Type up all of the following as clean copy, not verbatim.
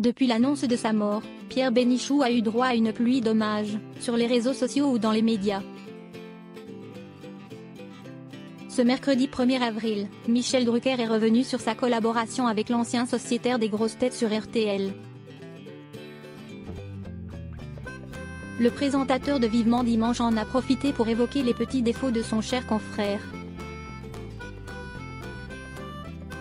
Depuis l'annonce de sa mort, Pierre Bénichou a eu droit à une pluie d'hommages, sur les réseaux sociaux ou dans les médias. Ce mercredi 1er avril, Michel Drucker est revenu sur sa collaboration avec l'ancien sociétaire des grosses têtes sur RTL. Le présentateur de Vivement Dimanche en a profité pour évoquer les petits défauts de son cher confrère.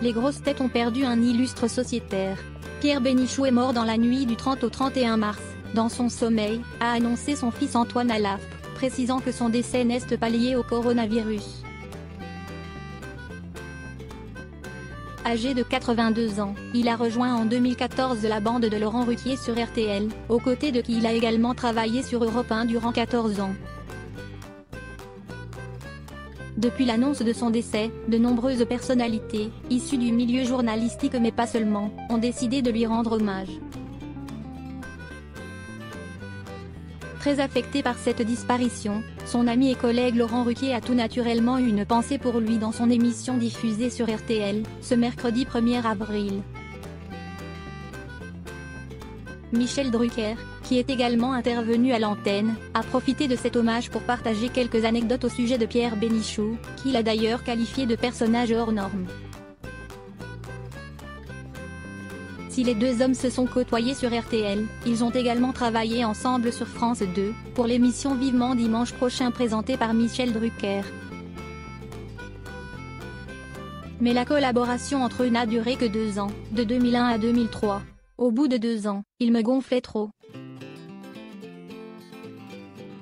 Les grosses têtes ont perdu un illustre sociétaire. Pierre Bénichou est mort dans la nuit du 30 au 31 mars, dans son sommeil, a annoncé son fils Antoine à l'AFP, précisant que son décès n'est pas lié au coronavirus. Âgé de 82 ans, il a rejoint en 2014 la bande de Laurent Ruquier sur RTL, aux côtés de qui il a également travaillé sur Europe 1 durant 14 ans. Depuis l'annonce de son décès, de nombreuses personnalités, issues du milieu journalistique mais pas seulement, ont décidé de lui rendre hommage. Très affecté par cette disparition, son ami et collègue Laurent Ruquier a tout naturellement eu une pensée pour lui dans son émission diffusée sur RTL, ce mercredi 1er avril. Michel Drucker, qui est également intervenu à l'antenne, a profité de cet hommage pour partager quelques anecdotes au sujet de Pierre Bénichou, qu'il a d'ailleurs qualifié de personnage hors norme. Si les deux hommes se sont côtoyés sur RTL, ils ont également travaillé ensemble sur France 2, pour l'émission Vivement Dimanche prochain présentée par Michel Drucker. Mais la collaboration entre eux n'a duré que 2 ans, de 2001 à 2003. Au bout de 2 ans, il me gonflait trop.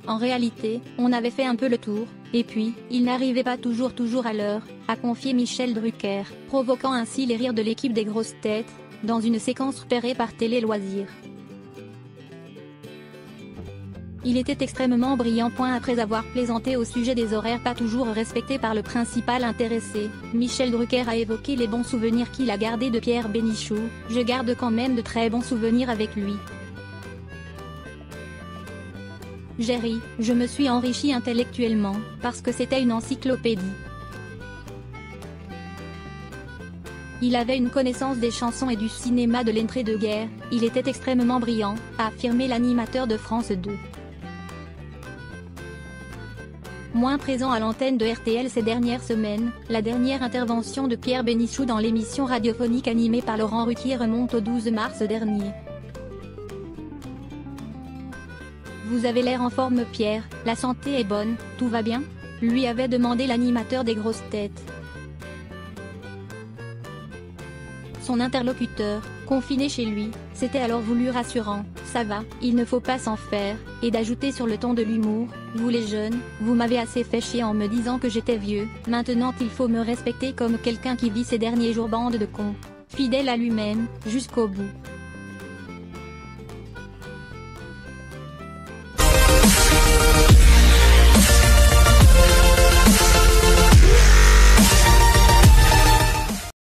En réalité, on avait fait un peu le tour, et puis, il n'arrivait pas toujours à l'heure, a confié Michel Drucker, provoquant ainsi les rires de l'équipe des grosses têtes, dans une séquence repérée par Télé Loisirs. Il était extrêmement brillant. Après avoir plaisanté au sujet des horaires pas toujours respectés par le principal intéressé, Michel Drucker a évoqué les bons souvenirs qu'il a gardés de Pierre Bénichou. « Je garde quand même de très bons souvenirs avec lui. J'ai ri, je me suis enrichi intellectuellement, parce que c'était une encyclopédie. Il avait une connaissance des chansons et du cinéma de l'entrée-de-guerre, il était extrêmement brillant », a affirmé l'animateur de France 2. Moins présent à l'antenne de RTL ces dernières semaines, la dernière intervention de Pierre Bénichou dans l'émission radiophonique animée par Laurent Ruquier remonte au 12 mars dernier. « Vous avez l'air en forme Pierre, la santé est bonne, tout va bien ?» lui avait demandé l'animateur des grosses têtes. Son interlocuteur, confiné chez lui, s'était alors voulu rassurant, « Ça va, il ne faut pas s'en faire », et d'ajouter sur le ton de l'humour, « Vous les jeunes, vous m'avez assez fait chier en me disant que j'étais vieux, maintenant il faut me respecter comme quelqu'un qui vit ses derniers jours, bande de cons », fidèle à lui-même, jusqu'au bout.